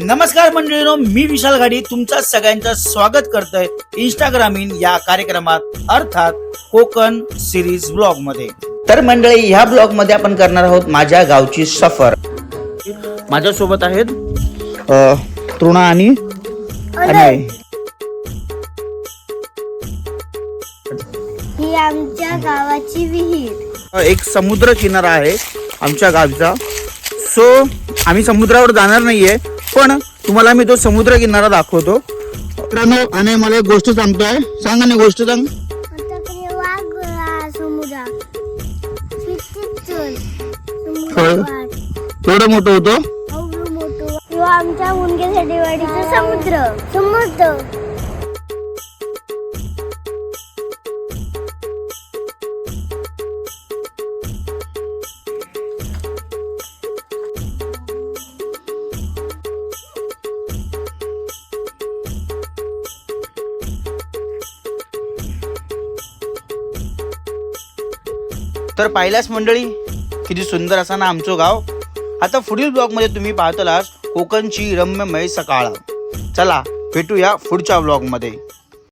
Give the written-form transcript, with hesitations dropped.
नमस्कार मंडळींनो, मी विशाल घाडी तुमचं सगळ्यांचं स्वागत करतोय इंस्टाग्रामीन या कार्यक्रमात अर्थात कोकण सिरीज ब्लॉग मध्ये। तर मंडळी, ह्या ब्लॉग मध्ये आपण करणार आहोत माझ्या गावची सफर। माझ्या सोबत आहेत तृणा आणि अनय। ही आमच्या गावाची विहीर। एक समुद्र किनारा आहे आमच्या गावचा। सो आम्ही समुद्रावर जाणार नाहीये, पण तुम्हाला मी तो समुद्र किनारा दाखवतो। मित्रांनो, आणि मला एक गोष्ट सांगतोय, सांगा ना गोष्ट सांग। थोडं मोठं होतं किंवा आमच्या मुनगेसाठी वाडीचा समुद्र। तर पाहिल्यास मंडळी, किती सुंदर असा ना आमचं गाव। आता पुढील ब्लॉग मध्ये तुम्ही पाहतलास कोकणची रम्यमय सकाळ। चला भेटूया पुढच्या ब्लॉग मध्ये।